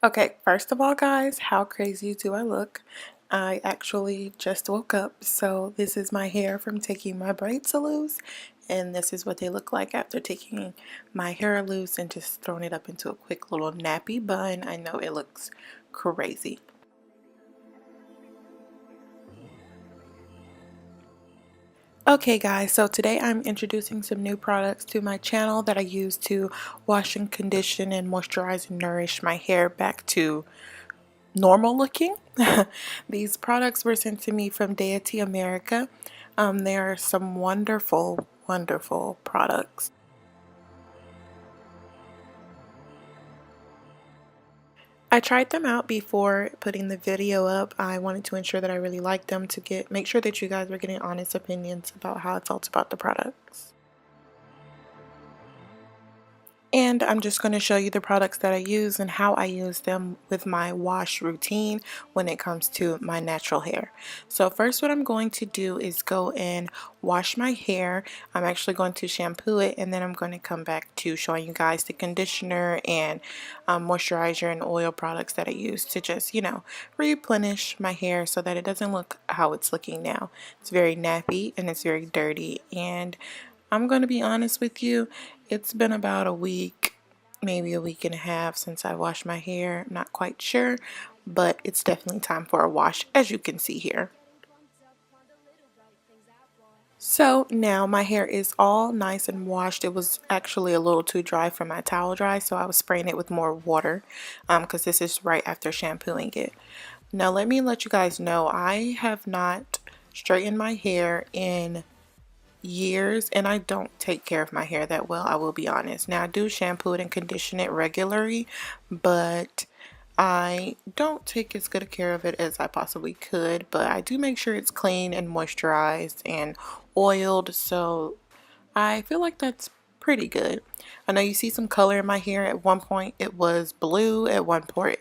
Okay, first of all, guys, how crazy do I look? I actually just woke up, so this is my hair from taking my braids loose, and this is what they look like after taking my hair loose and just throwing it up into a quick little nappy bun. I know it looks crazy. Okay guys, so today I'm introducing some new products to my channel that I use to wash and condition and moisturize and nourish my hair back to normal looking. These products were sent to me from Deity America. They are some wonderful, wonderful products. I tried them out before putting the video up. I wanted to ensure that I really liked them to make sure that you guys were getting honest opinions about how I felt about the products. And I'm just going to show you the products that I use and how I use them with my wash routine when it comes to my natural hair. So first what I'm going to do is go and wash my hair. I'm actually going to shampoo it, and then I'm going to come back to showing you guys the conditioner and moisturizer and oil products that I use to just, replenish my hair so that it doesn't look how it's looking now. It's very nappy and it's very dirty, and I'm going to be honest with you, it's been about a week, maybe a week and a half since I washed my hair. I'm not quite sure, but it's definitely time for a wash, as you can see here. So now my hair is all nice and washed. It was actually a little too dry for my towel dry, so I was spraying it with more water because this is right after shampooing it. Now let you guys know, I have not straightened my hair in years, and I don't take care of my hair that well, I will be honest. Now I do shampoo it and condition it regularly, but I don't take as good a care of it as I possibly could. But I do make sure it's clean and moisturized and oiled, so I feel like that's pretty good. I know you see some color in my hair. At one point it was blue, at one point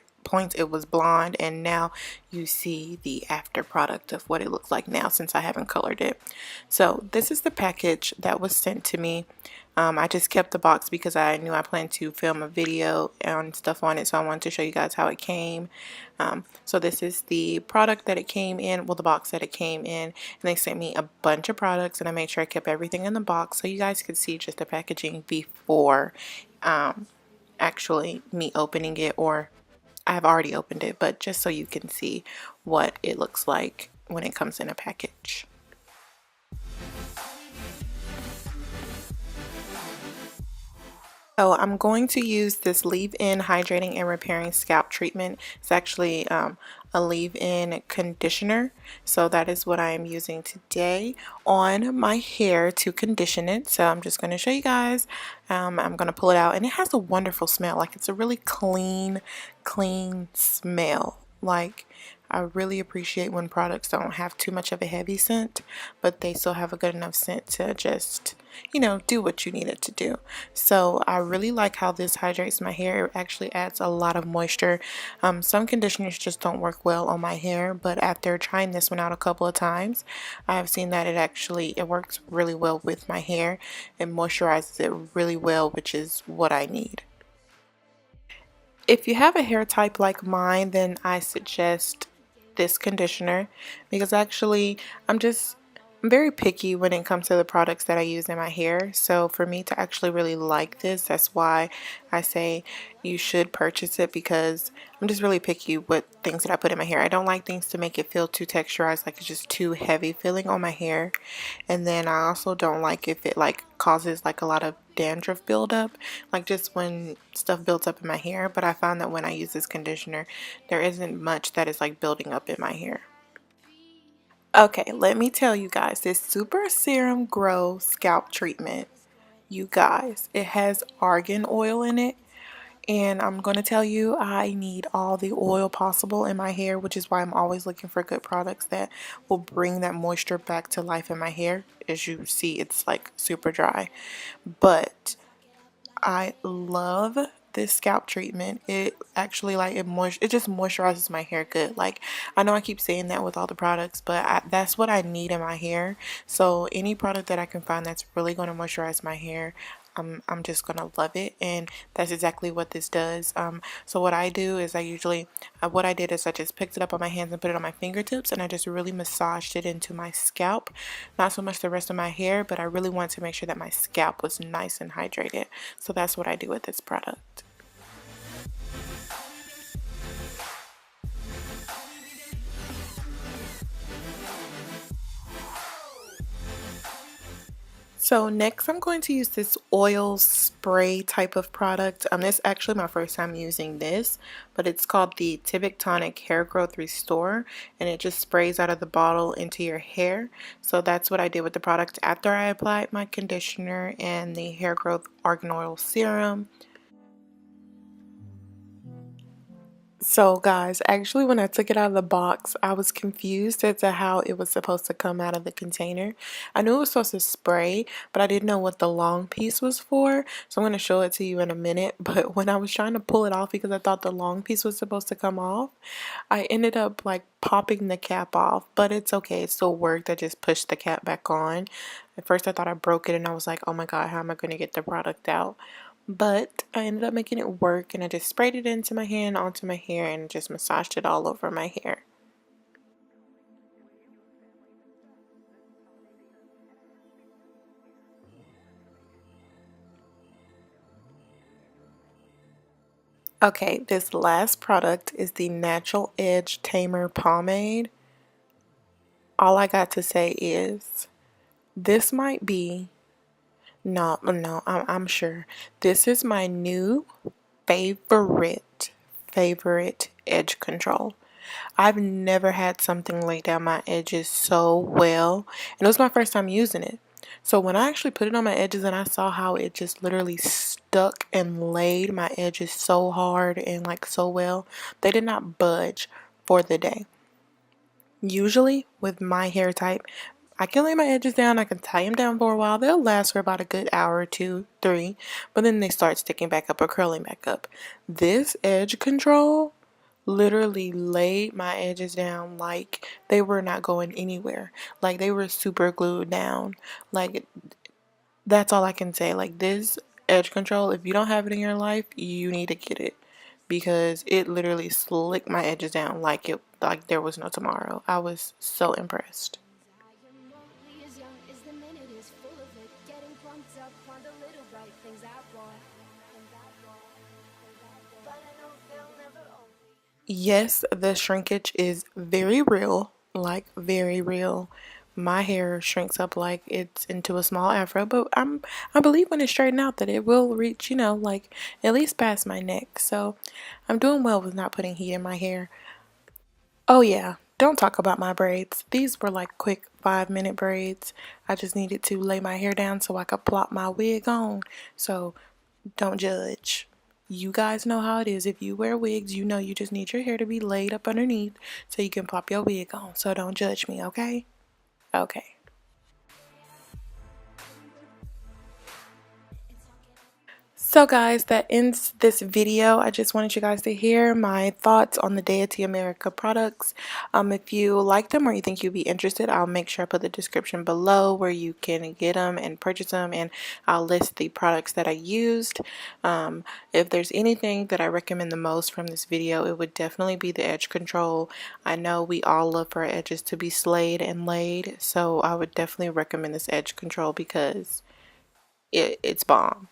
it was blonde, and now you see the after product of what it looks like now since I haven't colored it. So this is the package that was sent to me. I just kept the box because I knew I planned to film a video and stuff on it, so I wanted to show you guys how it came. So this is the product that it came in, well, the box that it came in, and they sent me a bunch of products, and I made sure I kept everything in the box so you guys could see just the packaging before actually me opening it, or I've already opened it, but just so you can see what it looks like when it comes in a package. So I'm going to use this leave-in hydrating and repairing scalp treatment. It's actually a leave-in conditioner. So that is what I am using today on my hair to condition it. So I'm just going to show you guys. I'm going to pull it out, and it has a wonderful smell. Like, it's a really clean smell. Like, I really appreciate when products don't have too much of a heavy scent, but they still have a good enough scent to just, do what you need it to do. So I really like how this hydrates my hair. It actually adds a lot of moisture. Some conditioners just don't work well on my hair, but after trying this one out a couple of times, I have seen that it works really well with my hair. It moisturizes it really well, which is what I need. If you have a hair type like mine, then I suggest this conditioner, because actually I'm very picky when it comes to the products that I use in my hair. So for me to actually really like this, that's why I say you should purchase it, because I'm just really picky with things that I put in my hair. I don't like things to make it feel too texturized, like it's just too heavy feeling on my hair. And then I also don't like if it causes a lot of dandruff buildup, like just when stuff builds up in my hair. But I found that when I use this conditioner, there isn't much that is building up in my hair. Okay, let me tell you guys, this Super Serum Grow Scalp Treatment, you guys, it has argan oil in it. And I'm going to tell you, I need all the oil possible in my hair, which is why I'm always looking for good products that will bring that moisture back to life in my hair. As you see, it's super dry. But I love this scalp treatment. It actually it just moisturizes my hair good. I know I keep saying that with all the products, but that's what I need in my hair. So any product that I can find that's really going to moisturize my hair, I'm just gonna love it, and that's exactly what this does. So what I do is what I did is I just picked it up on my hands and put it on my fingertips, and I just really massaged it into my scalp. Not so much the rest of my hair, but I really wanted to make sure that my scalp was nice and hydrated. So that's what I do with this product. So next I'm going to use this oil spray type of product. This is actually my first time using this, but it's called the Tibet Tonic Hair Growth Restore, and it just sprays out of the bottle into your hair. So that's what I did with the product after I applied my conditioner and the hair growth argan oil serum. So guys, actually when I took it out of the box, I was confused as to how it was supposed to come out of the container. I knew it was supposed to spray, but I didn't know what the long piece was for. So I'm going to show it to you in a minute. But when I was trying to pull it off because I thought the long piece was supposed to come off, I ended up like popping the cap off. But it's okay, it still worked. I just pushed the cap back on. At first I thought I broke it and I was like, oh my god, how am I going to get the product out? But I ended up making it work, and I just sprayed it into my hand, onto my hair, and just massaged it all over my hair. Okay, this last product is the Natural Edge Tamer Pomade. All I got to say is this might be, no, I'm sure. This is my new favorite edge control. I've never had something lay down my edges so well, and it was my first time using it. So when I actually put it on my edges and I saw how it just literally stuck and laid my edges so hard and like so well, they did not budge for the day. Usually with my hair type, I can lay my edges down, I can tie them down for a while. They'll last for about a good hour, two, three, but then they start sticking back up or curling back up. This edge control literally laid my edges down like they were not going anywhere. Like they were super glued down. Like that's all I can say. Like this edge control, if you don't have it in your life, you need to get it because it literally slicked my edges down like there was no tomorrow. I was so impressed. Yes, the shrinkage is very real, like very real. My hair shrinks up like it's into a small afro, but I believe when it's straightened out that it will reach, like at least past my neck. So I'm doing well with not putting heat in my hair. Oh yeah, don't talk about my braids. These were like quick 5-minute braids. I just needed to lay my hair down so I could plop my wig on. So don't judge. You guys know how it is. If you wear wigs, you know you just need your hair to be laid up underneath so you can plop your wig on. So don't judge me, okay? Okay. So guys, that ends this video. I just wanted you guys to hear my thoughts on the Deity America products. If you like them or you think you'd be interested, I'll make sure I put the description below where you can get them and purchase them, and I'll list the products that I used. If there's anything that I recommend the most from this video, it would definitely be the edge control. I know we all love for our edges to be slayed and laid, so I would definitely recommend this edge control because it's bomb.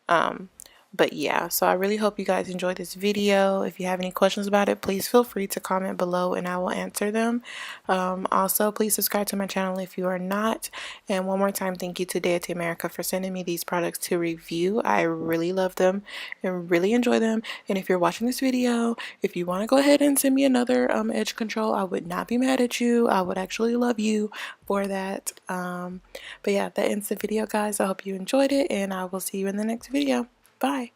Um, but yeah, so I really hope you guys enjoyed this video. If you have any questions about it, please feel free to comment below and I will answer them. Also, please subscribe to my channel if you are not. And one more time, thank you to Deity America for sending me these products to review. I really love them and really enjoy them. And if you're watching this video, if you want to go ahead and send me another edge control, I would not be mad at you. I would actually love you for that. But yeah, that ends the video, guys. I hope you enjoyed it, and I will see you in the next video. Bye.